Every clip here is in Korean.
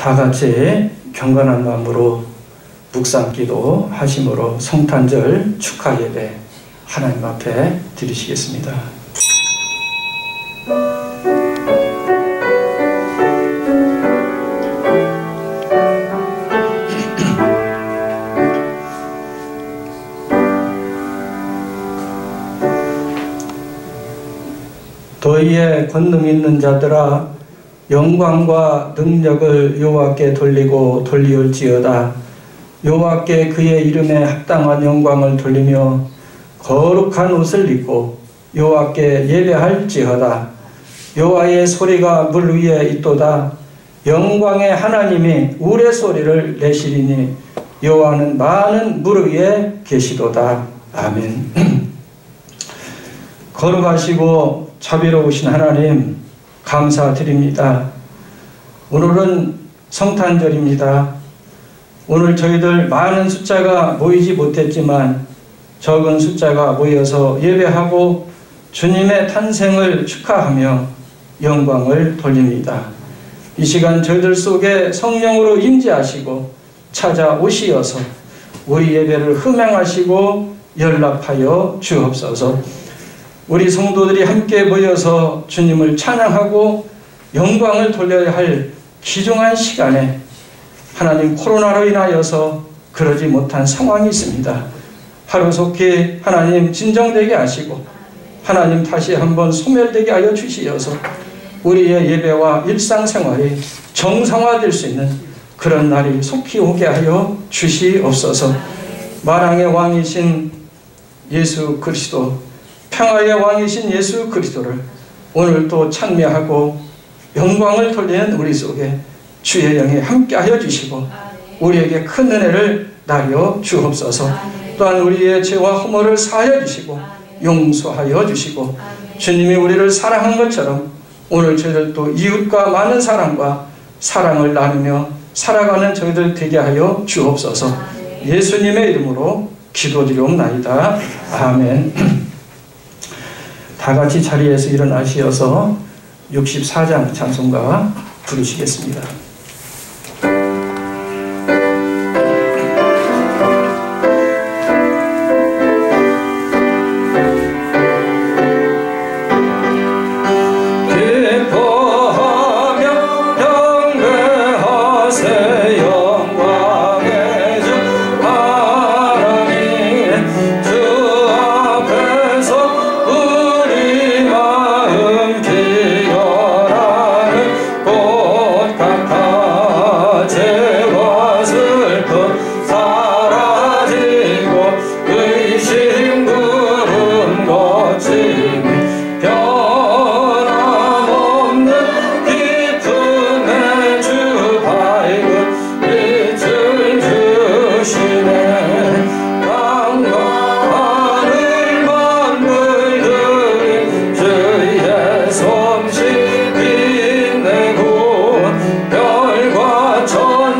다 같이 경건한 마음으로 묵상기도 하심으로 성탄절 축하 예배 하나님 앞에 드리시겠습니다. 너희의 권능 있는 자들아, 영광과 능력을 여호와께 돌리고 돌리올지어다. 여호와께 그의 이름에 합당한 영광을 돌리며 거룩한 옷을 입고 여호와께 예배할지어다. 여호와의 소리가 물 위에 있도다. 영광의 하나님이 우레소리를 내시리니 여호와는 많은 물 위에 계시도다. 아멘. 거룩하시고 자비로우신 하나님 감사드립니다. 오늘은 성탄절입니다. 오늘 저희들 많은 숫자가 모이지 못했지만 적은 숫자가 모여서 예배하고 주님의 탄생을 축하하며 영광을 돌립니다. 이 시간 저희들 속에 성령으로 임재하시고 찾아오시어서 우리 예배를 흠양하시고 연락하여 주옵소서. 우리 성도들이 함께 모여서 주님을 찬양하고 영광을 돌려야 할 귀중한 시간에 하나님 코로나로 인하여서 그러지 못한 상황이 있습니다. 하루속히 하나님 진정되게 하시고 하나님 다시 한번 소멸되게 하여 주시어서 우리의 예배와 일상생활이 정상화될 수 있는 그런 날이 속히 오게 하여 주시옵소서. 만왕의 왕이신 예수 그리스도, 평화의 왕이신 예수 그리스도를 오늘도 찬미하고 영광을 돌리는 우리 속에 주의 영이 함께하여 주시고 우리에게 큰 은혜를 나려 주옵소서. 또한 우리의 죄와 허물을 사하여 주시고 용서하여 주시고 주님이 우리를 사랑한 것처럼 오늘 저희들도 이웃과 많은 사랑과 사랑을 나누며 살아가는 저희들 되게 하여 주옵소서. 예수님의 이름으로 기도드리옵나이다. 아멘. 다 같이 자리에서 일어나시어서 64장 찬송가 부르시겠습니다. 솜씨 빛내고 별과 천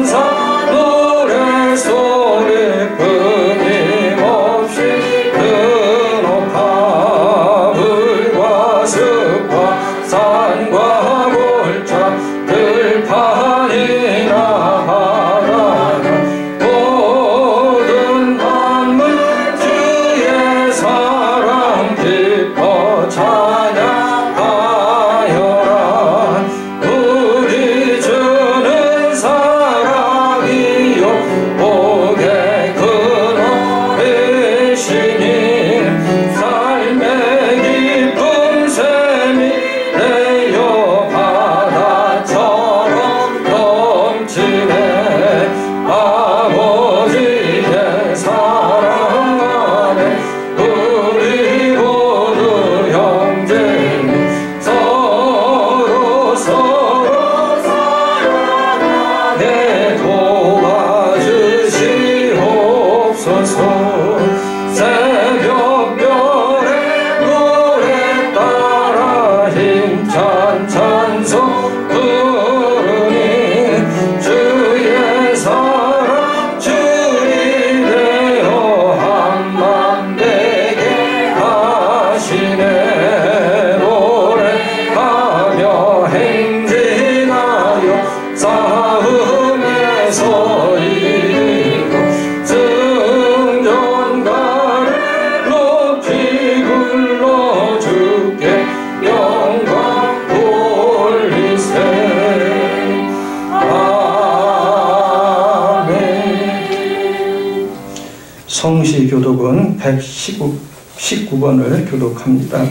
성시교독은 119번을 교독합니다.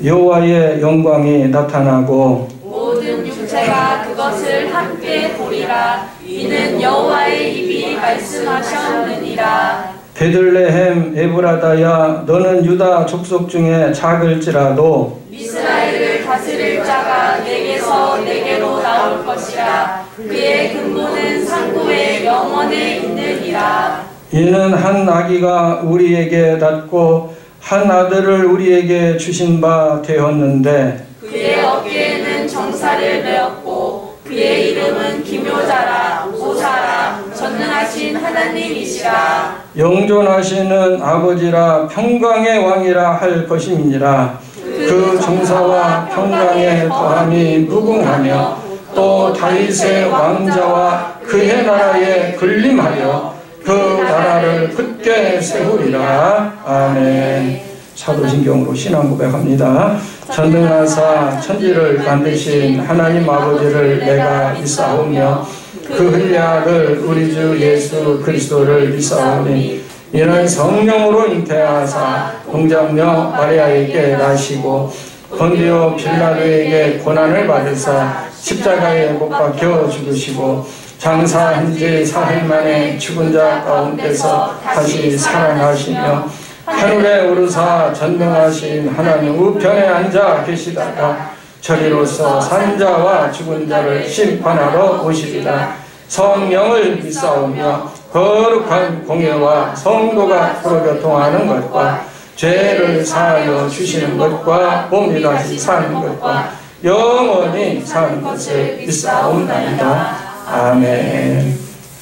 여호와의 영광이 나타나고 모든 육체가 그것을 함께 보리라. 이는 여호와의 입이 말씀하셨느니라. 베들레헴 에브라다야, 너는 유다 족속 중에 작을지라도 이스라엘을 다스릴 자가 내게서 내게로 나올 것이라. 그의 근본은 상고의 영원에 있느니라. 이는 한 아기가 우리에게 낳고 한 아들을 우리에게 주신 바 되었는데 그의 어깨에는 정사를 메었고 그의 이름은 기묘자라 보사라 전능하신 하나님이시라. 영존하시는 아버지라 평강의 왕이라 할 것임이니라. 그 정사와 평강의 더함이 무궁하며 또 다윗의 왕자와 그의 나라에 군림하여 그 나라를 굳게 세우리라. 아멘. 사도신경으로 신앙 고백합니다. 전능하사 천지를 만드신 하나님 아버지를 내가 믿사오며 그 흘리아들 우리 주 예수 그리스도를 믿사오니 이는 성령으로 잉태하사 동정녀 마리아에게 나시고 본디오 빌라도에게 고난을 받으사 십자가에 못 박혀 죽으시고 장사한 지 사흘 만에 죽은 자 가운데서 다시 살아나시며 하늘에 오르사 전능하신 하나님 우편에 앉아 계시다가 저리로서 산자와 죽은 자를 심판하러 오시리라. 성령을 믿사오며 거룩한 공예와 성도가 서로 교통하는 것과 죄를 사하여 주시는 것과 몸이 다시 사는 것과 영원히 사는 것을 믿사옵나이다. 아멘.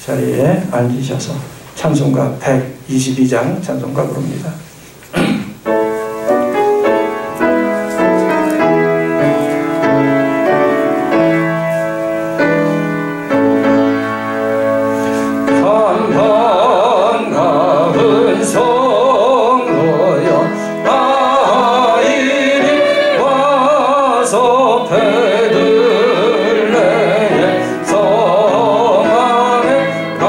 자리에 앉으셔서 찬송가 122장 찬송가 부릅니다. 반가운 성도여 다 이리 와서 베들레헴 성 안에 가봅시다.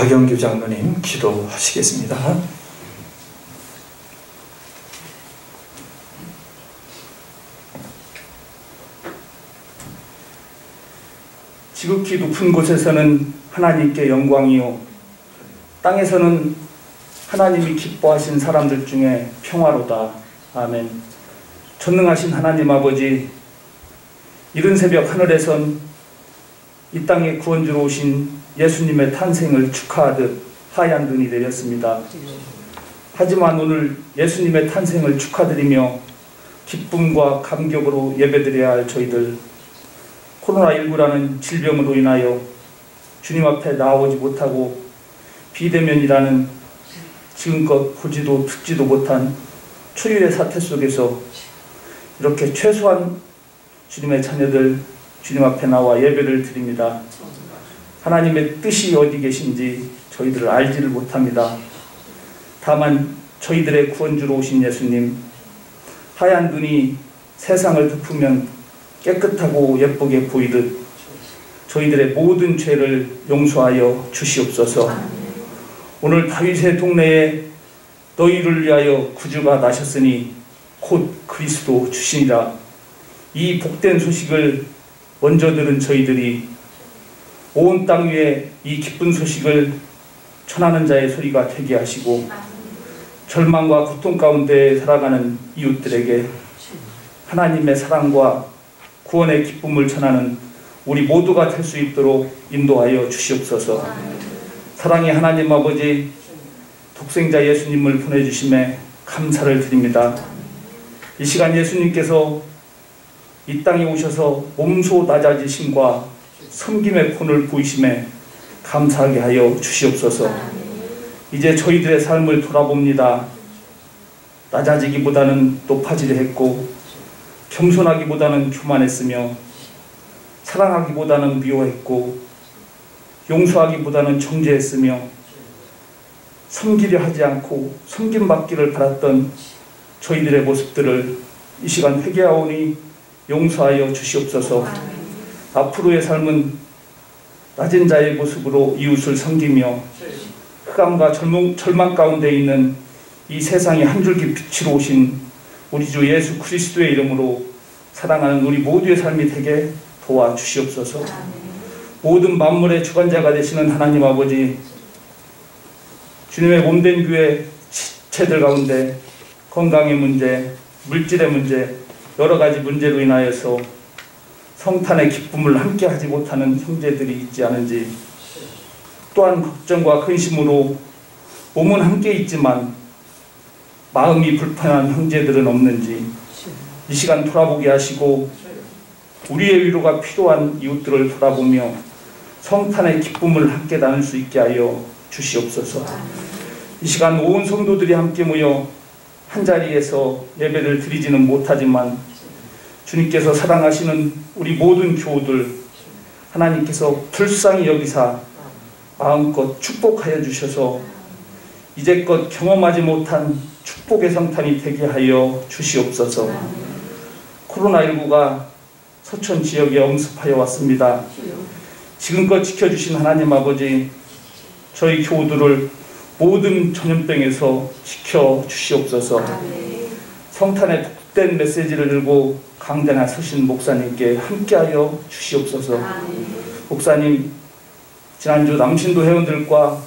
박영규 장로님 기도하시겠습니다. 지극히 높은 곳에서는 하나님께 영광이요, 땅에서는 하나님이 기뻐하신 사람들 중에 평화로다. 아멘. 전능하신 하나님 아버지, 이른 새벽 하늘에선 이 땅에 구원주로 오신 예수님의 탄생을 축하하듯 하얀 눈이 내렸습니다. 하지만 오늘 예수님의 탄생을 축하드리며 기쁨과 감격으로 예배드려야 할 저희들, 코로나19라는 질병으로 인하여 주님 앞에 나오지 못하고 비대면이라는 지금껏 보지도 듣지도 못한 초유의 사태 속에서 이렇게 최소한 주님의 자녀들 주님 앞에 나와 예배를 드립니다. 하나님의 뜻이 어디 계신지 저희들을 알지를 못합니다. 다만 저희들의 구원주로 오신 예수님, 하얀 눈이 세상을 덮으면 깨끗하고 예쁘게 보이듯 저희들의 모든 죄를 용서하여 주시옵소서. 오늘 다윗의 동네에 너희를 위하여 구주가 나셨으니 곧 그리스도 주시니라. 이 복된 소식을 먼저 들은 저희들이 온 땅 위에 이 기쁜 소식을 전하는 자의 소리가 되게 하시고, 절망과 고통 가운데 살아가는 이웃들에게 하나님의 사랑과 구원의 기쁨을 전하는 우리 모두가 될 수 있도록 인도하여 주시옵소서. 사랑의 하나님 아버지, 독생자 예수님을 보내주심에 감사를 드립니다. 이 시간 예수님께서 이 땅에 오셔서 몸소 낮아지심과 섬김의 본을 보이심에 감사하게 하여 주시옵소서. 이제 저희들의 삶을 돌아봅니다. 낮아지기보다는 높아지려 했고, 겸손하기보다는 교만했으며, 사랑하기보다는 미워했고, 용서하기보다는 정죄했으며, 섬기려 하지 않고 섬김받기를 바랐던 저희들의 모습들을 이 시간 회개하오니 용서하여 주시옵소서. 앞으로의 삶은 낮은 자의 모습으로 이웃을 섬기며 흑암과 절망 가운데 있는 이 세상의 한 줄기 빛으로 오신 우리 주 예수 그리스도의 이름으로 사랑하는 우리 모두의 삶이 되게 도와주시옵소서. 모든 만물의 주관자가 되시는 하나님 아버지, 주님의 몸된 교회 지체들 가운데 건강의 문제, 물질의 문제, 여러 가지 문제로 인하여서 성탄의 기쁨을 함께 하지 못하는 형제들이 있지 않은지, 또한 걱정과 근심으로 몸은 함께 있지만 마음이 불편한 형제들은 없는지 이 시간 돌아보게 하시고, 우리의 위로가 필요한 이웃들을 돌아보며 성탄의 기쁨을 함께 나눌 수 있게 하여 주시옵소서. 이 시간 온 성도들이 함께 모여 한자리에서 예배를 드리지는 못하지만 주님께서 사랑하시는 우리 모든 교우들 하나님께서 불쌍히 여기사 마음껏 축복하여 주셔서 이제껏 경험하지 못한 축복의 성탄이 되게 하여 주시옵소서. 코로나19가 서천 지역에 엄습하여 왔습니다. 지금껏 지켜주신 하나님 아버지, 저희 교우들을 모든 전염병에서 지켜주시옵소서. 성탄의 복된 메시지를 들고 강단에 서신 목사님께 함께하여 주시옵소서. 목사님, 지난주 남신도 회원들과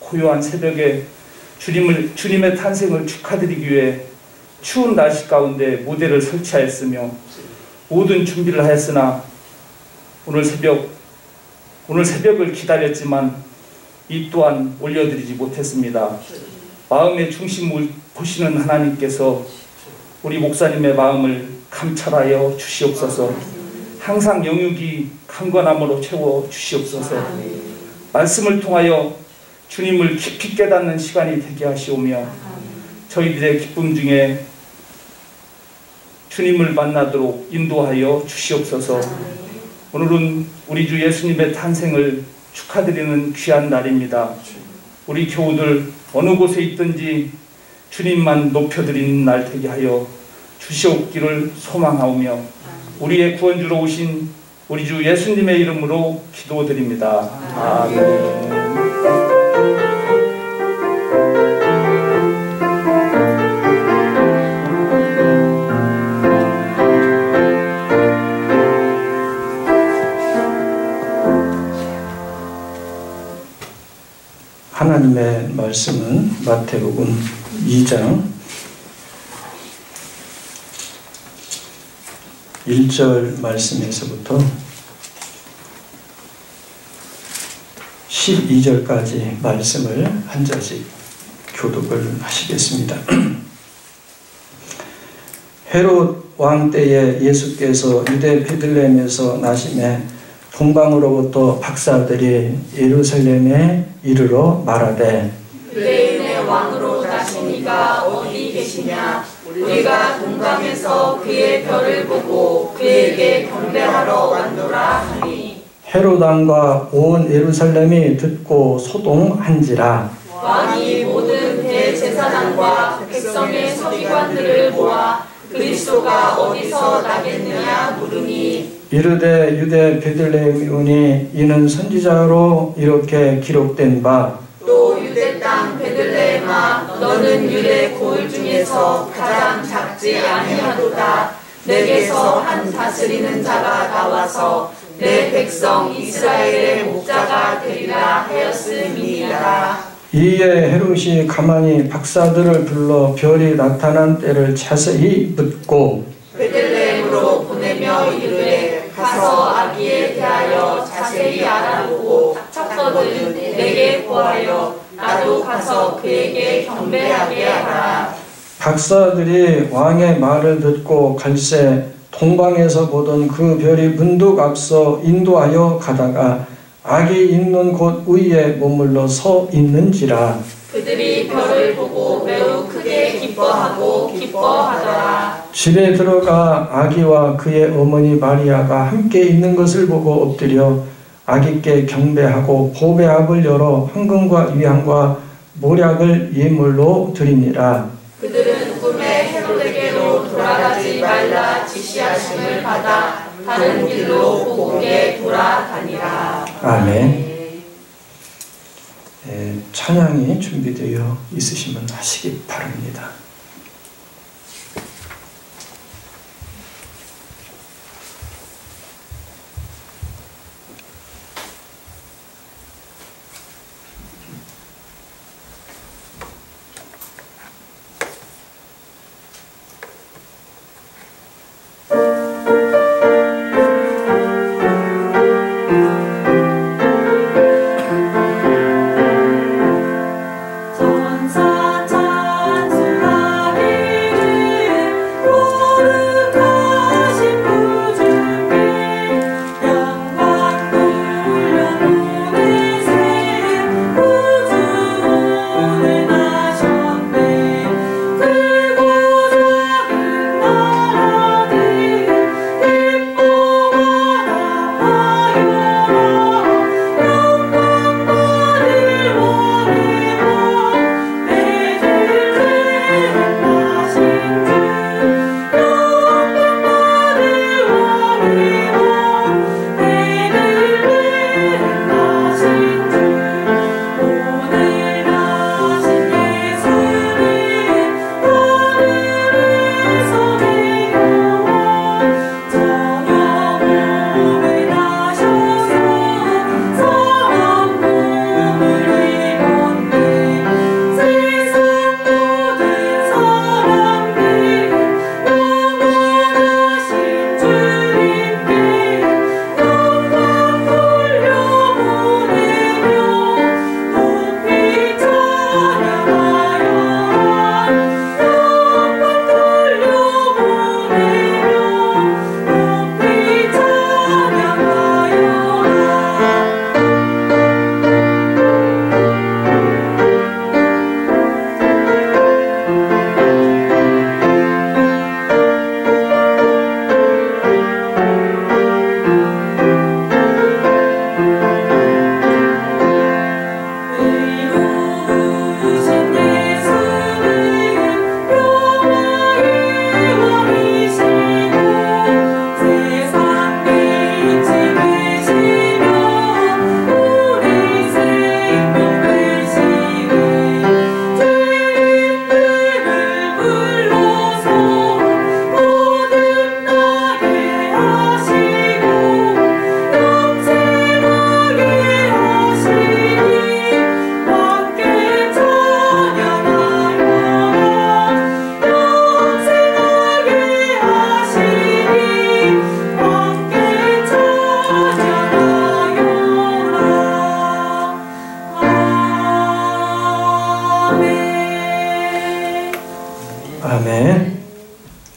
고요한 새벽에 주님의 탄생을 축하드리기 위해 추운 날씨 가운데 무대를 설치하였으며 모든 준비를 하였으나 오늘 새벽을 기다렸지만 이 또한 올려드리지 못했습니다. 마음의 중심을 보시는 하나님께서 우리 목사님의 마음을 감찰하여 주시옵소서. 항상 영육이 강건함으로 채워 주시옵소서. 말씀을 통하여 주님을 깊이 깨닫는 시간이 되게 하시오며 저희들의 기쁨 중에 주님을 만나도록 인도하여 주시옵소서. 오늘은 우리 주 예수님의 탄생을 축하드리는 귀한 날입니다. 우리 교우들 어느 곳에 있든지 주님만 높여드리는 날 되게 하여 주시옵기를 소망하오며 우리의 구원주로 오신 우리 주 예수님의 이름으로 기도드립니다. 아멘. 하나님의 말씀은 마태복음 2장 1절 말씀에서부터 12절까지 말씀을 한 절씩 교독을 하시겠습니다. 헤롯 왕 때에 예수께서 유대 베들레헴에서 나심에 동방으로부터 박사들이 예루살렘에 이르러 말하되 유대인의 왕으로 나시니가 어디 계시냐? 우리가 동방에서 그의 별을 보고 그에게 경배하러 왔노라 하니 헤롯 왕과 온 예루살렘이 듣고 소동한지라. 왕이 모든 대제사장과 백성의 서기관들을 모아 그리스도가 어디서 나겠느냐 물으니 이르되 유대 베들레헴이오니 이는 선지자로 이렇게 기록된 바 또 유대 땅 베들레헴아 너는 유대 고을 중에서 가장 작지 아니하도다. 내게서 한 다스리는 자가 나와서 내 백성 이스라엘의 목자가 되리라 하였음이니라. 이에 헤롯이 가만히 박사들을 불러 별이 나타난 때를 자세히 묻고 베들레헴으로 보내며 이르되 가서 아기에 대하여 자세히 알아보고 닥쳤거든 내게 보하여 나도 가서 그에게 경배하게 하라. 박사들이 왕의 말을 듣고 갈새 동방에서 보던 그 별이 문득 앞서 인도하여 가다가 아기 있는 곳 위에 머물러 서 있는지라. 그들이 별을 보고 매우 크게 기뻐하더라. 집에 들어가 아기와 그의 어머니 마리아가 함께 있는 것을 보고 엎드려 아기께 경배하고 보배합을 열어 황금과 위향과 모략을 예물로 드리니라. 그들은 꿈에 헤롯에게로 돌아가지 말라 지시하심을 받아 다른 길로 고국에 돌아다니라. 아멘. 찬양이 준비되어 있으시면 하시기 바랍니다. 전사 찬송하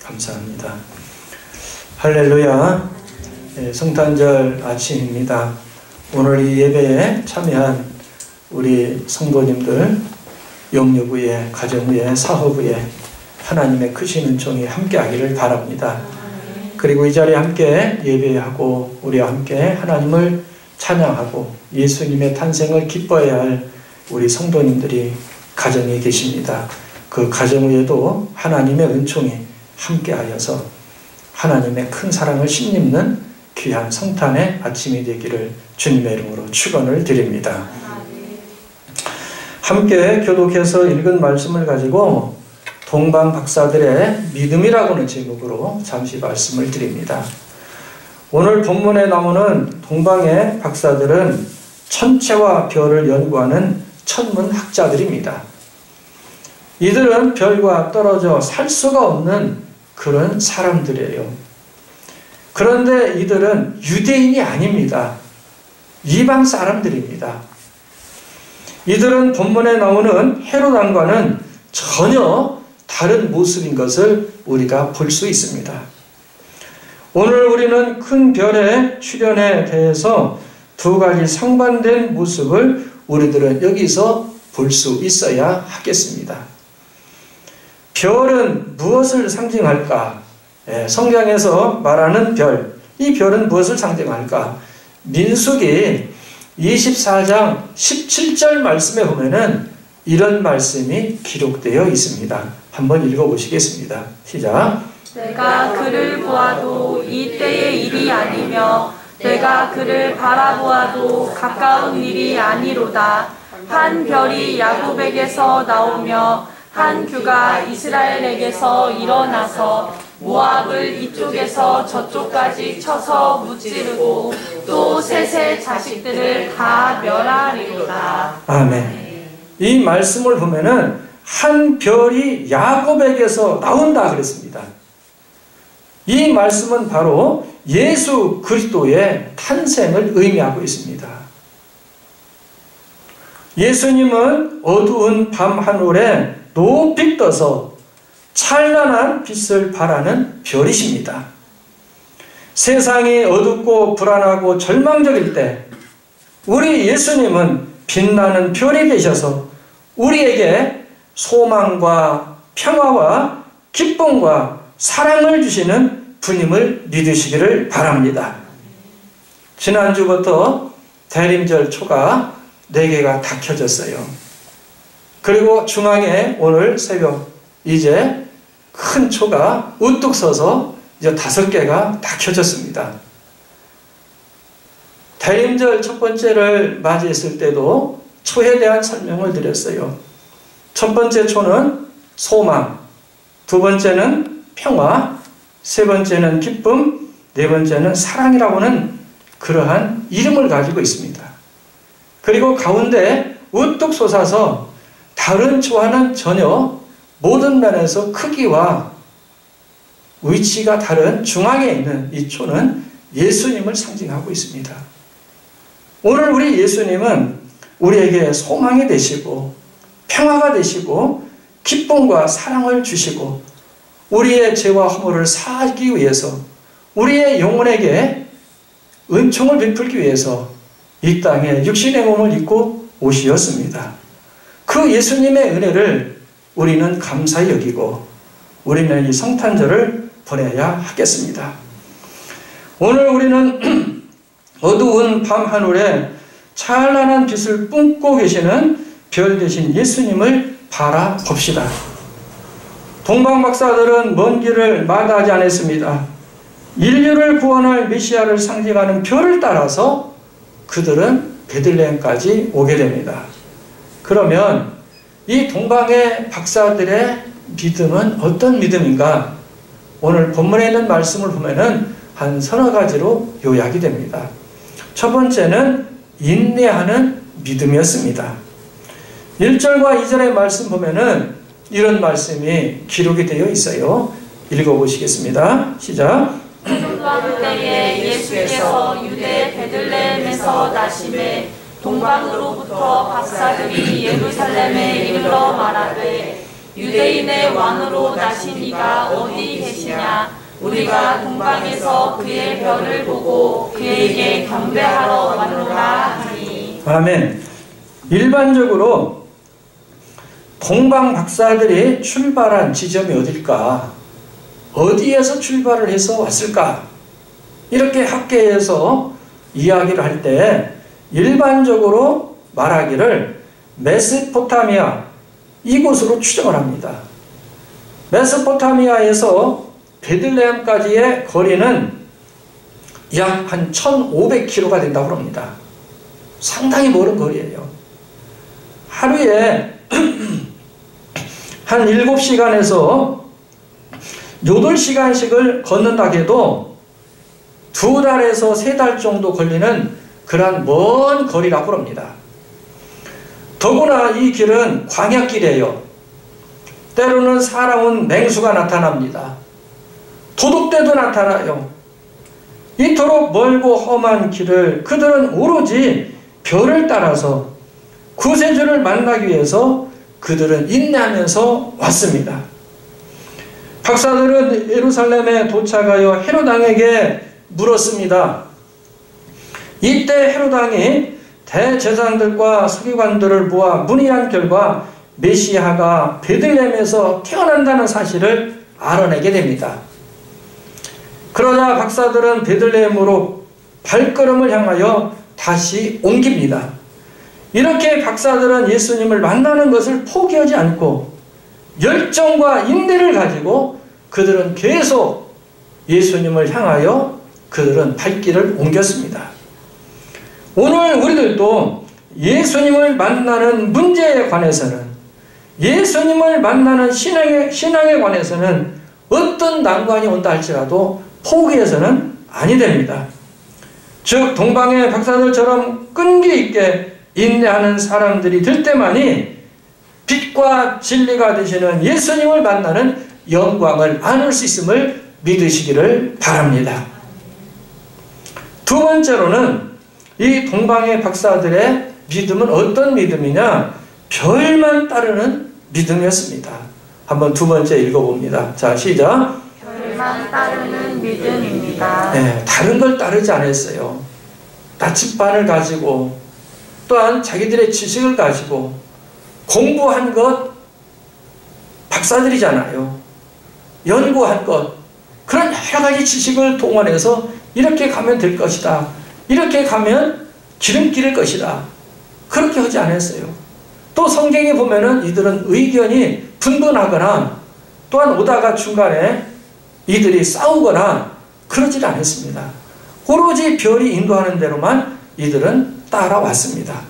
감사합니다. 할렐루야. 성탄절 아침입니다. 오늘 이 예배에 참여한 우리 성도님들 영육 위에, 가정 위에, 사업 위에 하나님의 크신 은총이 함께하기를 바랍니다. 그리고 이 자리에 함께 예배하고 우리와 함께 하나님을 찬양하고 예수님의 탄생을 기뻐해야 할 우리 성도님들이 가정에 계십니다. 그 가정 위에도 하나님의 은총이 함께하여서 하나님의 큰 사랑을 심입는 귀한 성탄의 아침이 되기를 주님의 이름으로 축원을 드립니다. 함께 교독해서 읽은 말씀을 가지고 동방 박사들의 믿음이라고는 제목으로 잠시 말씀을 드립니다. 오늘 본문에 나오는 동방의 박사들은 천체와 별을 연구하는 천문학자들입니다. 이들은 별과 떨어져 살 수가 없는 그런 사람들이에요. 그런데 이들은 유대인이 아닙니다. 이방 사람들입니다. 이들은 본문에 나오는 헤롯 왕과는 전혀 다른 모습인 것을 우리가 볼 수 있습니다. 오늘 우리는 큰 별의 출현에 대해서 두 가지 상반된 모습을 우리들은 여기서 볼 수 있어야 하겠습니다. 별은 무엇을 상징할까? 성경에서 말하는 별, 이 별은 무엇을 상징할까? 민수기 24장 17절 말씀에 보면은 이런 말씀이 기록되어 있습니다. 한번 읽어보시겠습니다. 시작. 내가 그를 보아도 이때의 일이 아니며 내가 그를 바라보아도 가까운 일이 아니로다. 한 별이 야곱에게서 나오며 한 규가 이스라엘에게서 일어나서 모압을 이쪽에서 저쪽까지 쳐서 무찌르고 또 셋의 자식들을 다 멸하리로다. 아멘. 이 말씀을 보면은 한 별이 야곱에게서 나온다 그랬습니다. 이 말씀은 바로 예수 그리스도의 탄생을 의미하고 있습니다. 예수님은 어두운 밤 하늘에 높이 떠서 찬란한 빛을 발하는 별이십니다. 세상이 어둡고 불안하고 절망적일 때 우리 예수님은 빛나는 별이 되셔서 우리에게 소망과 평화와 기쁨과 사랑을 주시는 분임을 믿으시기를 바랍니다. 지난주부터 대림절 초가 4개가 다 켜졌어요. 그리고 중앙에 오늘 새벽 이제 큰 초가 우뚝 서서 이제 5개가 다 켜졌습니다. 대림절 첫 번째를 맞이했을 때도 초에 대한 설명을 드렸어요. 첫 번째 초는 소망, 두 번째는 평화, 세 번째는 기쁨, 네 번째는 사랑이라고는 그러한 이름을 가지고 있습니다. 그리고 가운데 우뚝 솟아서 다른 초와는 전혀 모든 면에서 크기와 위치가 다른 중앙에 있는 이 초는 예수님을 상징하고 있습니다. 오늘 우리 예수님은 우리에게 소망이 되시고 평화가 되시고 기쁨과 사랑을 주시고 우리의 죄와 허물을 사하기 위해서 우리의 영혼에게 은총을 베풀기 위해서 이 땅에 육신의 몸을 입고 오시었습니다. 그 예수님의 은혜를 우리는 감사히 여기고 우리는 이 성탄절을 보내야 하겠습니다. 오늘 우리는 어두운 밤 하늘에 찬란한 빛을 뿜고 계시는 별 대신 예수님을 바라봅시다. 동방 박사들은 먼 길을 마다하지 않았습니다. 인류를 구원할 메시아를 상징하는 별을 따라서 그들은 베들레헴까지 오게 됩니다. 그러면 이 동방의 박사들의 믿음은 어떤 믿음인가? 오늘 본문에 있는 말씀을 보면은 한 서너 가지로 요약이 됩니다. 첫 번째는 인내하는 믿음이었습니다. 1절과 2절의 말씀 보면은 이런 말씀이 기록이 되어 있어요. 읽어보시겠습니다. 시작. 그때에 예수께서 유대 베들레헴에서 나심에 동방으로부터 박사들이 예루살렘에 이르러 말하되 유대인의 왕으로 나신 이가 어디 계시냐? 우리가 동방에서 그의 별을 보고 그에게 경배하러 왔노라 하니. 아멘. 일반적으로 동방 박사들이 출발한 지점이 어딜까? 어디에서 출발을 해서 왔을까? 이렇게 학계에서 이야기를 할 때 일반적으로 말하기를 메소포타미아 이곳으로 추정을 합니다. 메소포타미아에서 베들레헴까지의 거리는 약 한 1500km가 된다고 합니다. 상당히 멀은 거리예요. 하루에 한 7시간에서 8시간씩을 걷는다 해도 2달에서 3달 정도 걸리는 그러한 먼 거리라고 합니다. 더구나 이 길은 광야길이에요. 때로는 사나운 맹수가 나타납니다. 도둑대도 나타나요. 이토록 멀고 험한 길을 그들은 오로지 별을 따라서 구세주를 만나기 위해서 그들은 인내하면서 왔습니다. 박사들은 예루살렘에 도착하여 헤롯 왕에게 물었습니다. 이때 헤롯 왕이 대제사장들과 서기관들을 모아 문의한 결과 메시아가 베들레헴에서 태어난다는 사실을 알아내게 됩니다. 그러자 박사들은 베들레헴으로 발걸음을 향하여 다시 옮깁니다. 이렇게 박사들은 예수님을 만나는 것을 포기하지 않고 열정과 인내를 가지고 그들은 계속 예수님을 향하여 그들은 발길을 옮겼습니다. 오늘 우리들도 예수님을 만나는 문제에 관해서는, 예수님을 만나는 신앙에 관해서는 어떤 난관이 온다 할지라도 포기해서는 아니 됩니다. 즉 동방의 박사들처럼 끈기 있게 인내하는 사람들이 될 때만이 빛과 진리가 되시는 예수님을 만나는 영광을 안을 수 있음을 믿으시기를 바랍니다. 두 번째로는 이 동방의 박사들의 믿음은 어떤 믿음이냐? 별만 따르는 믿음이었습니다. 한번 두 번째 읽어봅니다. 자, 시작. 별만 따르는 믿음입니다. 네, 다른 걸 따르지 않았어요. 나침반을 가지고 또한 자기들의 지식을 가지고 공부한 것 박사들이잖아요. 연구한 것, 그런 여러 가지 지식을 동원해서 이렇게 가면 될 것이다. 이렇게 가면 기름길일 것이다. 그렇게 하지 않았어요. 또 성경에 보면은 이들은 의견이 분분하거나 또한 오다가 중간에 이들이 싸우거나 그러질 않았습니다. 오로지 별이 인도하는 대로만 이들은 따라왔습니다.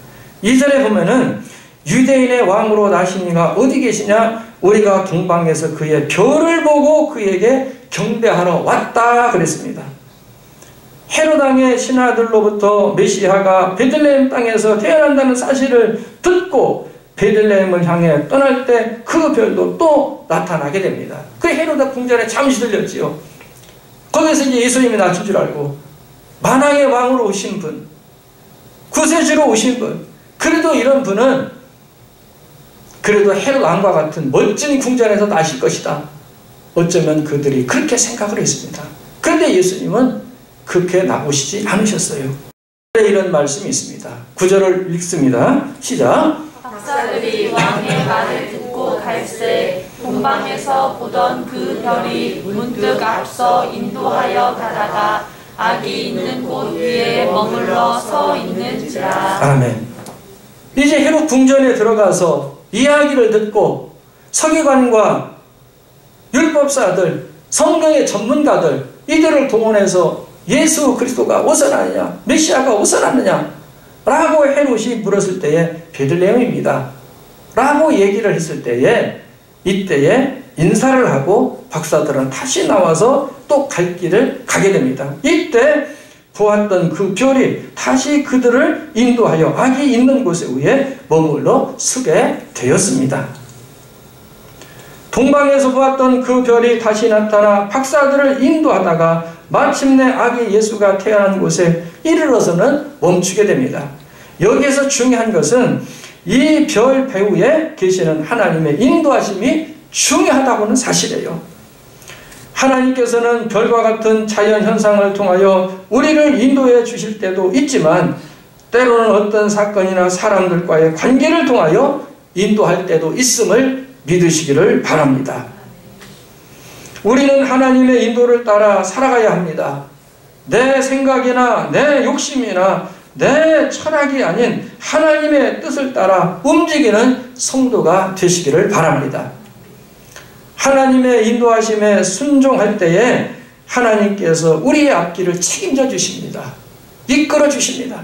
2절에 보면은 유대인의 왕으로 나신 이가 어디 계시냐? 우리가 동방에서 그의 별을 보고 그에게 경배하러 왔다 그랬습니다. 헤롯 왕의 신하들로부터 메시아가 베들레헴 땅에서 태어난다는 사실을 듣고 베들레헴을 향해 떠날 때 그 별도 또 나타나게 됩니다. 그 헤롯 궁전에 잠시 들렸지요. 거기서 이제 예수님이 나신 줄 알고 만왕의 왕으로 오신 분, 구세주로 오신 분, 그래도 이런 분은 그래도 헤롯 왕과 같은 멋진 궁전에서 나실 것이다. 어쩌면 그들이 그렇게 생각을 했습니다. 그런데 예수님은 그렇게 나오시지 않으셨어요. 이런 말씀이 있습니다. 9절을 읽습니다. 시작. 박사들이 왕의 말을 듣고 갈새 동방에서 보던 그 별이 문득 앞서 인도하여 가다가 악이 있는 곳 위에 머물러 서 있는지라. 아멘. 이제 헤롯 궁전에 들어가서 이야기를 듣고 서기관과 율법사들, 성경의 전문가들 이들을 동원해서 예수 그리스도가 어디서 나느냐, 메시아가 어디서 나느냐 라고 헤롯이 물었을 때에 베들레헴입니다 라고 얘기를 했을 때에 이때에 인사를 하고 박사들은 다시 나와서 또 갈 길을 가게 됩니다. 이때 보았던 그 별이 다시 그들을 인도하여 악이 있는 곳에 위에 머물러 서게 되었습니다. 동방에서 보았던 그 별이 다시 나타나 박사들을 인도하다가 마침내 아기 예수가 태어난 곳에 이르러서는 멈추게 됩니다. 여기에서 중요한 것은 이 별 배후에 계시는 하나님의 인도하심이 중요하다고는 사실이에요. 하나님께서는 별과 같은 자연 현상을 통하여 우리를 인도해 주실 때도 있지만 때로는 어떤 사건이나 사람들과의 관계를 통하여 인도할 때도 있음을 믿으시기를 바랍니다. 우리는 하나님의 인도를 따라 살아가야 합니다. 내 생각이나 내 욕심이나 내 철학이 아닌 하나님의 뜻을 따라 움직이는 성도가 되시기를 바랍니다. 하나님의 인도하심에 순종할 때에 하나님께서 우리의 앞길을 책임져 주십니다. 이끌어 주십니다.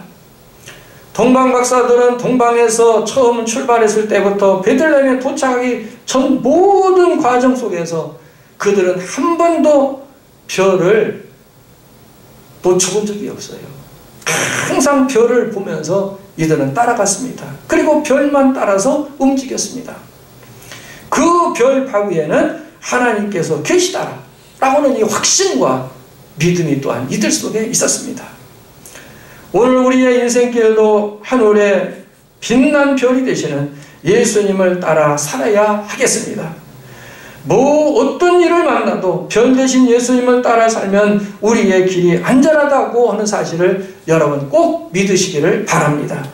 동방 박사들은 동방에서 처음 출발했을 때부터 베들레헴에 도착하기 전 모든 과정 속에서 그들은 한 번도 별을 놓쳐본 적이 없어요. 항상 별을 보면서 이들은 따라갔습니다. 그리고 별만 따라서 움직였습니다. 그 별 바위에는 하나님께서 계시다라고는 이 확신과 믿음이 또한 이들 속에 있었습니다. 오늘 우리의 인생길도 하늘에 빛난 별이 되시는 예수님을 따라 살아야 하겠습니다. 어떤 일을 만나도 별 대신 예수님을 따라 살면 우리의 길이 안전하다고 하는 사실을 여러분 꼭 믿으시기를 바랍니다.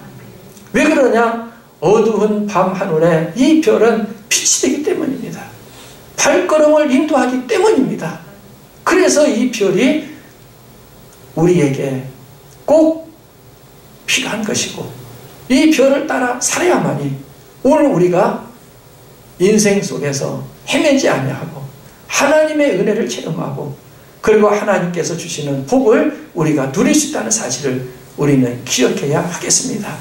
왜 그러냐? 어두운 밤 하늘에 이 별은 빛이 되기 때문입니다. 발걸음을 인도하기 때문입니다. 그래서 이 별이 우리에게 꼭 필요한 것이고 이 별을 따라 살아야만이 오늘 우리가 인생 속에서 헤매지 아니하고 하나님의 은혜를 체험하고 그리고 하나님께서 주시는 복을 우리가 누릴 수 있다는 사실을 우리는 기억해야 하겠습니다.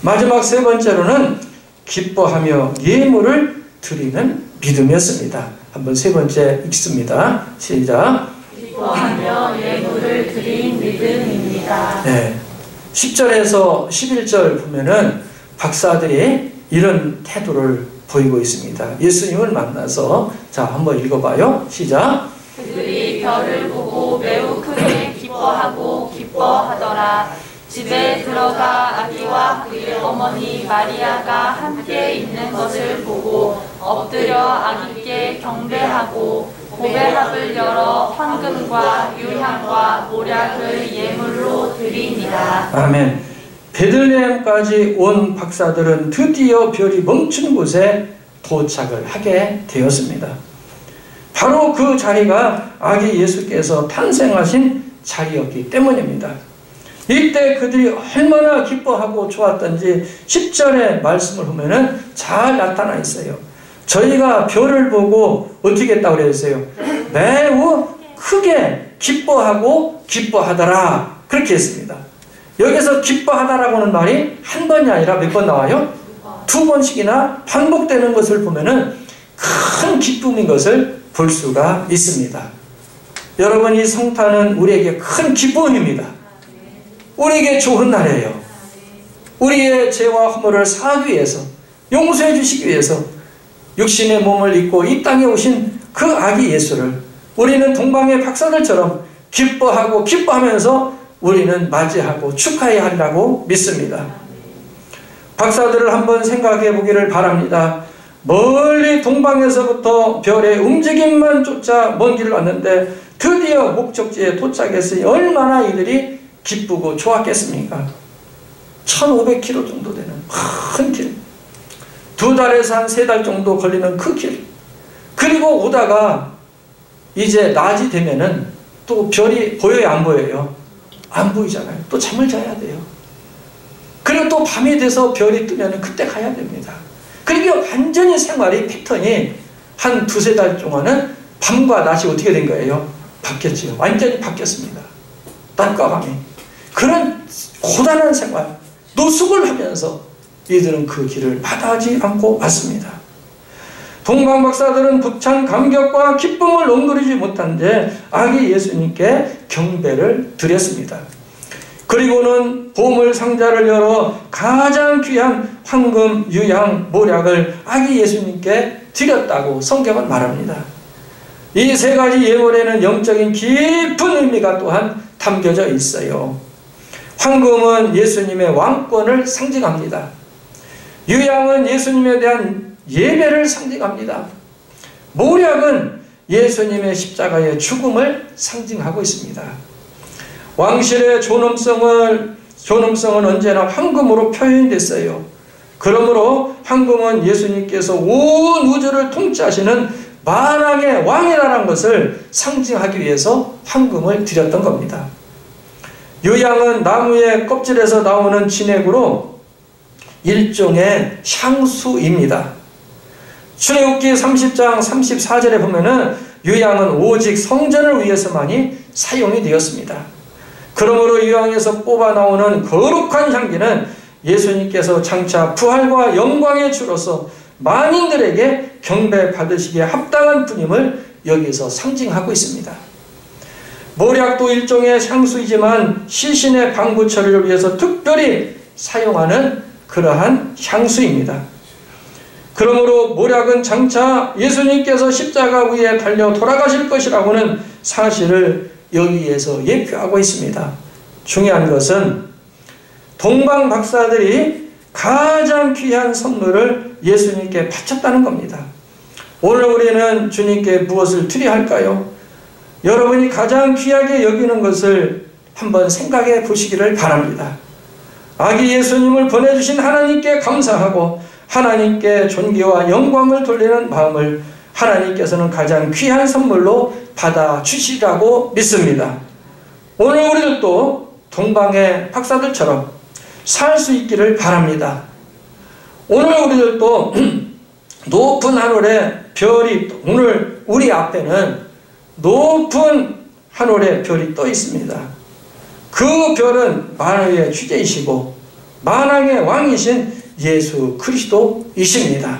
마지막 세 번째로는 기뻐하며 예물을 드리는 믿음이었습니다. 한번 세 번째 읽습니다. 시작. 기뻐하며 예물을 드린 믿음입니다. 네. 10절에서 11절 보면은 박사들이 이런 태도를 보이고 있습니다. 예수님을 만나서 자 한번 읽어봐요. 시작. 그들이 별을 보고 매우 크게 기뻐하고 기뻐하더라. 집에 들어가 아기와 그의 어머니 마리아가 함께 있는 것을 보고 엎드려 아기께 경배하고 보배합을 열어 황금과 유향과 모략을 예물로 드립니다. 아멘. 베들레헴까지 온 박사들은 드디어 별이 멈춘 곳에 도착을 하게 되었습니다. 바로 그 자리가 아기 예수께서 탄생하신 자리였기 때문입니다. 이때 그들이 얼마나 기뻐하고 좋았던지 10절의 말씀을 보면은 잘 나타나 있어요. 저희가 별을 보고 어떻게 했다고 그랬어요? 매우 크게 기뻐하고 기뻐하더라. 그렇게 했습니다. 여기서 기뻐하다라고 하는 말이 한 번이 아니라 몇 번 나와요? 두 번씩이나 반복되는 것을 보면은 큰 기쁨인 것을 볼 수가 있습니다. 여러분, 이 성탄은 우리에게 큰 기쁨입니다. 우리에게 좋은 날이에요. 우리의 죄와 허물을 사하기 위해서, 용서해 주시기 위해서 육신의 몸을 입고 이 땅에 오신 그 아기 예수를 우리는 동방의 박사들처럼 기뻐하고 기뻐하면서 우리는 맞이하고 축하해야 한다고 믿습니다. 박사들을 한번 생각해 보기를 바랍니다. 멀리 동방에서부터 별의 움직임만 쫓아 먼 길을 왔는데 드디어 목적지에 도착했으니 얼마나 이들이 기쁘고 좋았겠습니까? 1500km 정도 되는 큰 길, 2달에서 한 3달 정도 걸리는 그 길, 그리고 오다가 이제 낮이 되면은 또 별이 보여요, 안 보여요? 안 보이잖아요. 또 잠을 자야 돼요. 그리고 또 밤이 돼서 별이 뜨면 그때 가야 됩니다. 그리고 완전히 생활이 패턴이 한 2-3달 동안은 밤과 낮이 어떻게 된 거예요? 바뀌었죠. 완전히 바뀌었습니다. 낮과 밤이. 그런 고단한 생활, 노숙을 하면서 이들은 그 길을 마다하지 않고 왔습니다. 동방 박사들은 벅찬 감격과 기쁨을 억누르지 못한 채 아기 예수님께 경배를 드렸습니다. 그리고는 보물 상자를 열어 가장 귀한 황금, 유향, 모략을 아기 예수님께 드렸다고 성경은 말합니다. 이 세 가지 예물에는 영적인 깊은 의미가 또한 담겨져 있어요. 황금은 예수님의 왕권을 상징합니다. 유향은 예수님에 대한 예배를 상징합니다. 모략은 예수님의 십자가의 죽음을 상징하고 있습니다. 왕실의 존엄성은 언제나 황금으로 표현됐어요. 그러므로 황금은 예수님께서 온 우주를 통치하시는 만왕의 왕이라는 것을 상징하기 위해서 황금을 드렸던 겁니다. 유향은 나무의 껍질에서 나오는 진액으로 일종의 향수입니다. 출애굽기 30장 34절에 보면은 유향은 오직 성전을 위해서만이 사용이 되었습니다. 그러므로 유향에서 뽑아 나오는 거룩한 향기는 예수님께서 장차 부활과 영광의 주로서 만인들에게 경배받으시기에 합당한 분임을 여기서 상징하고 있습니다. 모략도 일종의 향수이지만 시신의 방부 처리를 위해서 특별히 사용하는 그러한 향수입니다. 그러므로 모략은 장차 예수님께서 십자가 위에 달려 돌아가실 것이라고는 사실을 여기에서 예표하고 있습니다. 중요한 것은 동방 박사들이 가장 귀한 선물을 예수님께 바쳤다는 겁니다. 오늘 우리는 주님께 무엇을 드려야 할까요? 여러분이 가장 귀하게 여기는 것을 한번 생각해 보시기를 바랍니다. 아기 예수님을 보내주신 하나님께 감사하고 하나님께 존귀와 영광을 돌리는 마음을 하나님께서는 가장 귀한 선물로 받아주시라고 믿습니다. 오늘 우리들도 동방의 박사들처럼 살 수 있기를 바랍니다. 오늘 우리들도 높은 하늘에 별이, 오늘 우리 앞에는 높은 하늘에 별이 떠 있습니다. 그 별은 만왕의 주제이시고 만왕의 왕이신 예수 그리스도이십니다.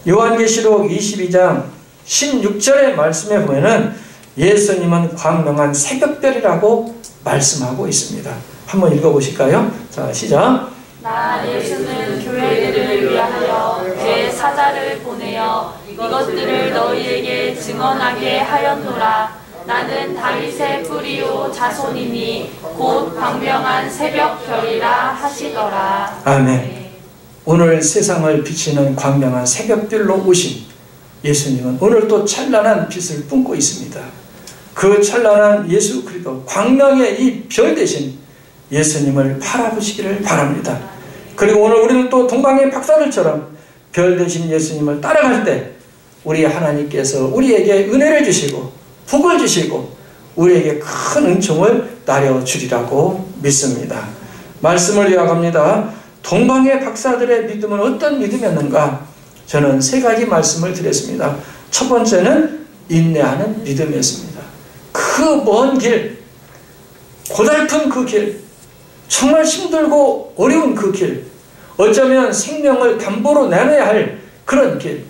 요한계시록 22장 16절의 말씀에 보면은 예수님은 광명한 새벽별이라고 말씀하고 있습니다. 한번 읽어보실까요? 자, 시작. 나 예수는 교회들을 위하여 제 사자를 보내어 이것들을 너희에게 증언하게 하였노라. 나는 다윗의 뿌리요 자손이니 곧 광명한 새벽별이라 하시더라. 아멘. 오늘 세상을 비치는 광명한 새벽별로 오신 예수님은 오늘 또 찬란한 빛을 뿜고 있습니다. 그 찬란한 예수 그리스도 광명의 이 별 대신 예수님을 바라보시기를 바랍니다. 그리고 오늘 우리는 또 동방의 박사들처럼 별 대신 예수님을 따라갈 때 우리 하나님께서 우리에게 은혜를 주시고 복을 주시고 우리에게 큰 은총을 나려주리라고 믿습니다. 말씀을 요약합니다. 동방의 박사들의 믿음은 어떤 믿음이었는가? 저는 세 가지 말씀을 드렸습니다. 첫 번째는 인내하는 믿음이었습니다. 그 먼 길, 고달픈 그 길, 정말 힘들고 어려운 그 길, 어쩌면 생명을 담보로 내놔야 할 그런 길,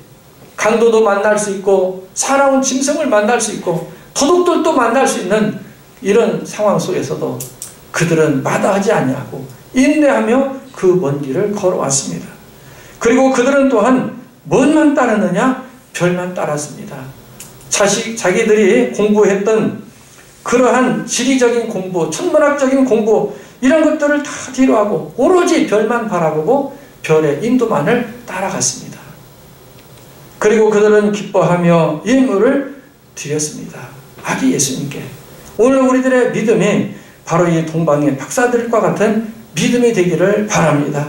강도도 만날 수 있고 사나운 짐승을 만날 수 있고 도둑들도 만날 수 있는 이런 상황 속에서도 그들은 마다하지 아니하고 인내하며 그 먼 길을 걸어왔습니다. 그리고 그들은 또한 뭔만 따르느냐? 별만 따랐습니다. 자기들이 공부했던 그러한 지리적인 공부, 천문학적인 공부 이런 것들을 다 뒤로하고 오로지 별만 바라보고 별의 인도만을 따라갔습니다. 그리고 그들은 기뻐하며 예물을 드렸습니다. 아기 예수님께. 오늘 우리들의 믿음이 바로 이 동방의 박사들과 같은 믿음이 되기를 바랍니다.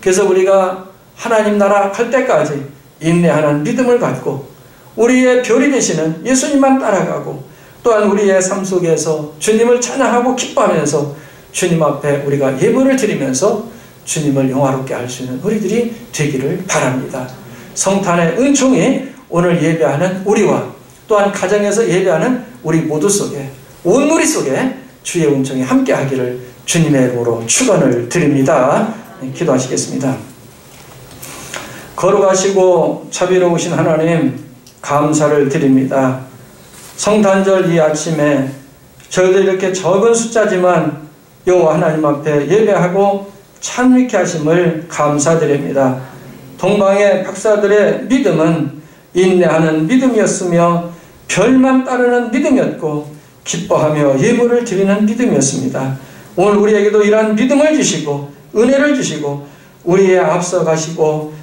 그래서 우리가 하나님 나라 갈 때까지 인내하는 믿음을 갖고 우리의 별이 되시는 예수님만 따라가고 또한 우리의 삶 속에서 주님을 찬양하고 기뻐하면서 주님 앞에 우리가 예물을 드리면서 주님을 영화롭게 할 수 있는 우리들이 되기를 바랍니다. 성탄의 은총이 오늘 예배하는 우리와 또한 가정에서 예배하는 우리 모두 속에 온 우리 속에 주의 은총이 함께하기를 주님의 이름으로 축원을 드립니다. 기도하시겠습니다. 거룩하시고 자비로우신 하나님 감사를 드립니다. 성탄절 이 아침에 저희들 이렇게 적은 숫자지만 여호와 하나님 앞에 예배하고 찬미케 하심을 감사드립니다. 동방의 박사들의 믿음은 인내하는 믿음이었으며 별만 따르는 믿음이었고 기뻐하며 예물을 드리는 믿음이었습니다. 오늘 우리에게도 이러한 믿음을 주시고 은혜를 주시고 우리의 앞서 가시고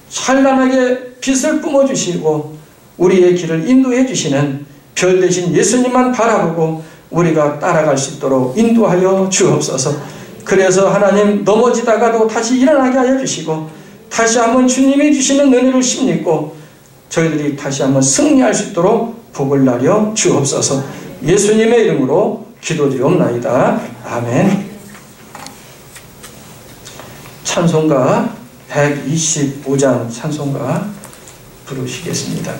찬란하게 빛을 뿜어주시고 우리의 길을 인도해 주시는 별 대신 예수님만 바라보고 우리가 따라갈 수 있도록 인도하여 주옵소서. 그래서 하나님 넘어지다가도 다시 일어나게 하여 주시고 다시 한번 주님이 주시는 은혜를 힘입고 저희들이 다시 한번 승리할 수 있도록 복을 나려 주옵소서. 예수님의 이름으로 기도드리옵나이다. 아멘. 찬송가 125장 찬송가 부르시겠습니다.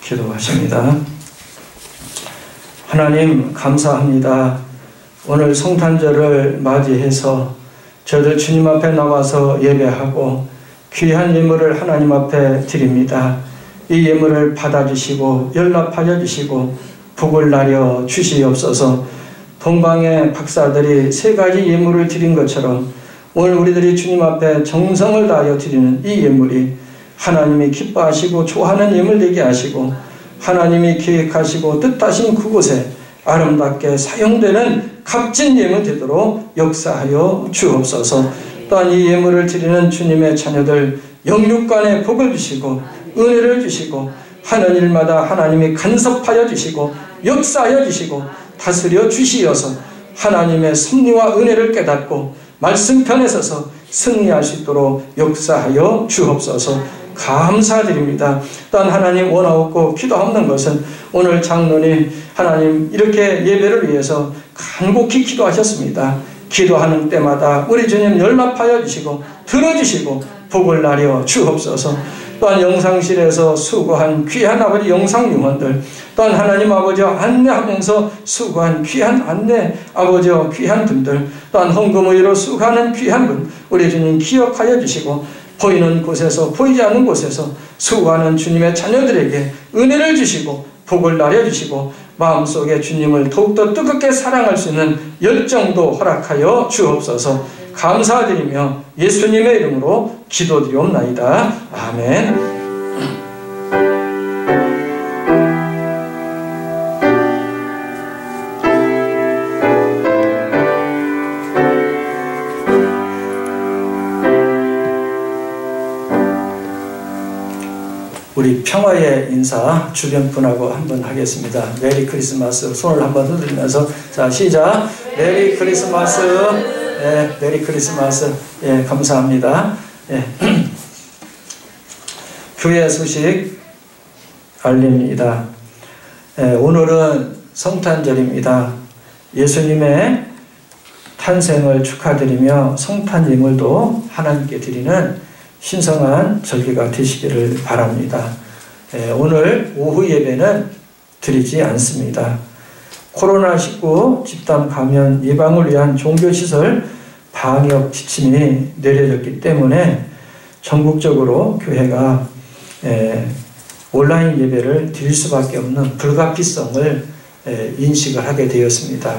기도하십니다. 하나님 감사합니다. 오늘 성탄절을 맞이해서 저들 주님 앞에 나와서 예배하고 귀한 예물을 하나님 앞에 드립니다. 이 예물을 받아주시고 연락하여 주시고 복을 나려 주시옵소서. 동방의 박사들이 3가지 예물을 드린 것처럼 오늘 우리들이 주님 앞에 정성을 다하여 드리는 이 예물이 하나님이 기뻐하시고 좋아하는 예물 되게 하시고 하나님이 계획하시고 뜻하신 그곳에 아름답게 사용되는 값진 예물 되도록 역사하여 주옵소서. 또한 이 예물을 드리는 주님의 자녀들 영육간에 복을 주시고 은혜를 주시고 하는 일마다 하나님이 간섭하여 주시고 역사하여 주시고 다스려 주시어서 하나님의 섭리와 은혜를 깨닫고 말씀편에 서서 승리할 수 있도록 역사하여 주옵소서. 감사드립니다. 또한 하나님 원하옵고 기도하옵는 것은 오늘 장로님 하나님 이렇게 예배를 위해서 간곡히 기도하셨습니다. 기도하는 때마다 우리 주님 연락하여 주시고 들어주시고 복을 나려 주옵소서. 또한 영상실에서 수고한 귀한 아버지 영상용원들, 또한 하나님 아버지와 안내하면서 수고한 귀한 안내 아버지와 귀한 분들, 또한 헌금의로 수고하는 귀한 분, 우리 주님 기억하여 주시고, 보이는 곳에서 보이지 않는 곳에서 수고하는 주님의 자녀들에게 은혜를 주시고 복을 나려주시고 마음속에 주님을 더욱더 뜨겁게 사랑할 수 있는 열정도 허락하여 주옵소서. 감사드리며 예수님의 이름으로 기도드리옵나이다. 아멘. 우리 평화의 인사 주변 분하고 한번 하겠습니다. 메리 크리스마스. 손을 한번 흔들면서 자 시작. 메리 크리스마스. 예, 메리 크리스마스. 예, 감사합니다. 예. 교회 소식 알립니다. 예, 오늘은 성탄절입니다. 예수님의 탄생을 축하드리며 성탄 예물도 하나님께 드리는 신성한 절기가 되시기를 바랍니다. 오늘 오후 예배는 드리지 않습니다. 코로나19 집단 감염 예방을 위한 종교시설 방역 지침이 내려졌기 때문에 전국적으로 교회가 온라인 예배를 드릴 수밖에 없는 불가피성을 인식을 하게 되었습니다.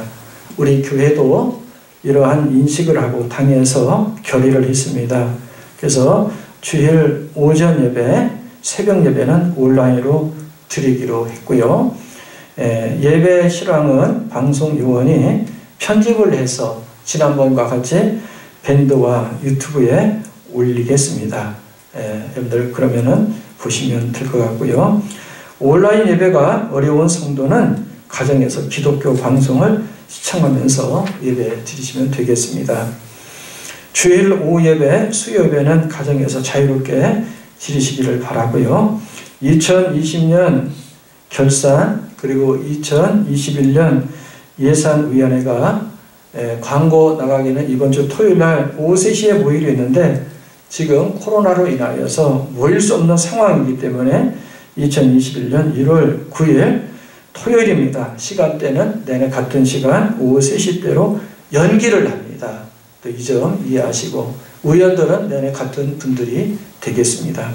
우리 교회도 이러한 인식을 하고 당에서 결의를 했습니다. 그래서 주일 오전 예배, 새벽 예배는 온라인으로 드리기로 했고요. 예배 실황은 방송 요원이 편집을 해서 지난번과 같이 밴드와 유튜브에 올리겠습니다. 여러분들 그러면은 보시면 될 것 같고요. 온라인 예배가 어려운 성도는 가정에서 기독교 방송을 시청하면서 예배 드리시면 되겠습니다. 주일 오후 예배, 수요 예배는 가정에서 자유롭게 드리시기를 바라고요. 2020년 결산 그리고 2021년 예산위원회가 광고 나가기는 이번 주 토요일날 오후 3시에 모이려 했는데 지금 코로나로 인하여서 모일 수 없는 상황이기 때문에 2021년 1월 9일 토요일입니다. 시간대는 내내 같은 시간 오후 3시대로 연기를 합니다. 또 이 점 이해하시고 의원들은 내내 같은 분들이 되겠습니다.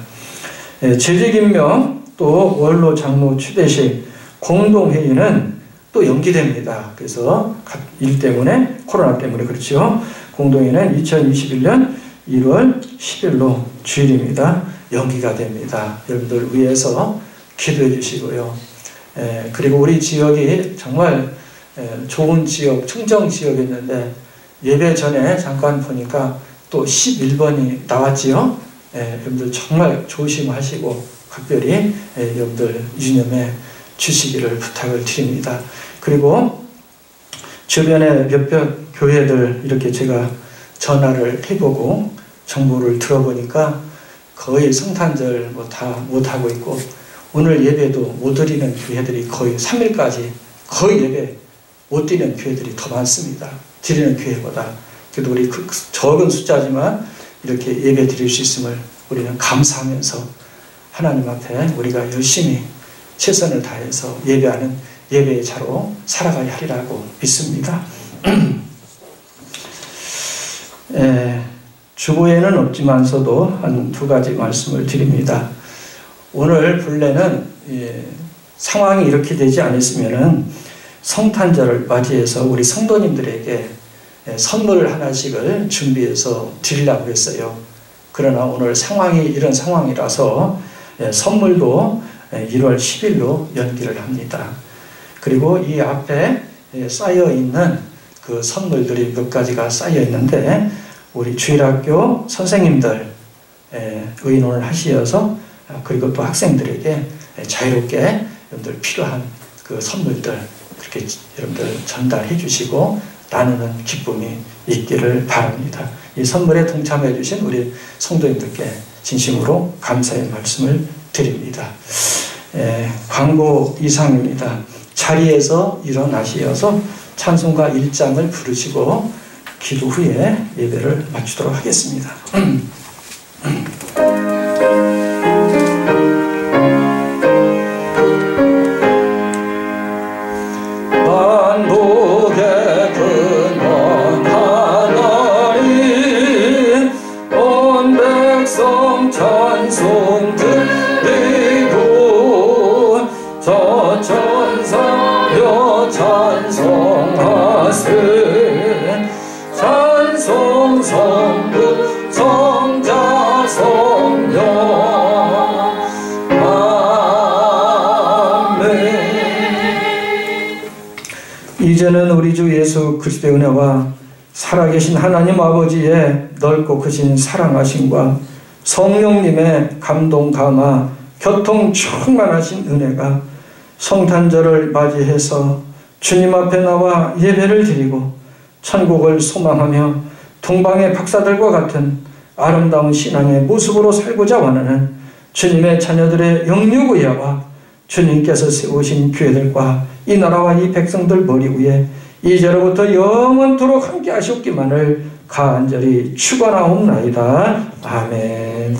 재직임명 또 원로 장로 추대식 공동회의는 또 연기됩니다. 그래서 일 때문에 코로나 때문에 그렇죠. 공동회의는 2021년 1월 10일로 주일입니다. 연기가 됩니다. 여러분들 위해서 기도해 주시고요. 그리고 우리 지역이 정말 좋은 지역, 청정 지역이었는데 예배 전에 잠깐 보니까 또 11번이 나왔지요. 여러분들 정말 조심하시고 각별히 여러분들 유념해 주시기를 부탁을 드립니다. 그리고 주변에 몇몇 교회들 이렇게 제가 전화를 해보고 정보를 들어보니까 거의 성탄절 뭐 다 못하고 있고 오늘 예배도 못 드리는 교회들이 거의 3일까지 거의 예배 못 드리는 교회들이 더 많습니다. 드리는 교회보다. 그래도 우리 적은 숫자지만 이렇게 예배 드릴 수 있음을 우리는 감사하면서 하나님 앞에 우리가 열심히 최선을 다해서 예배하는 예배의 자로 살아가야 하리라고 믿습니다. 주보에는 없지만서도 한 2가지 말씀을 드립니다. 오늘 본래는 상황이 이렇게 되지 않았으면은 성탄절을 맞이해서 우리 성도님들에게 선물 하나씩을 준비해서 드리려고 했어요. 그러나 오늘 상황이 이런 상황이라서 선물도 1월 10일로 연기를 합니다. 그리고 이 앞에 쌓여있는 그 선물들이 몇 가지가 쌓여있는데 우리 주일학교 선생님들 의논을 하시어서 그리고 또 학생들에게 자유롭게 여러분들 필요한 그 선물들 그렇게 여러분들 전달해 주시고 나누는 기쁨이 있기를 바랍니다. 이 선물에 동참해 주신 우리 성도님들께 진심으로 감사의 말씀을 드립니다. 광고 이상입니다. 자리에서 일어나시어서 찬송가 1장을 부르시고 기도 후에 예배를 마치도록 하겠습니다. 만국의 근원 하나님 온 백성 찬송 드리고 저 천사여 찬송하세 찬송 성부 성자 성령 아멘. 이제는 우리 주 예수 그리스도의 은혜와 살아계신 하나님 아버지의 넓고 크신 사랑하심과 성령님의 감동 감화 교통 충만하신 은혜가 성탄절을 맞이해서 주님 앞에 나와 예배를 드리고 천국을 소망하며 동방의 박사들과 같은 아름다운 신앙의 모습으로 살고자 원하는 주님의 자녀들의 영육의회와 주님께서 세우신 교회들과 이 나라와 이 백성들 머리 위에 이제로부터 영원토록 함께 하셨기만을 간절히 축원하옵나이다. 아멘.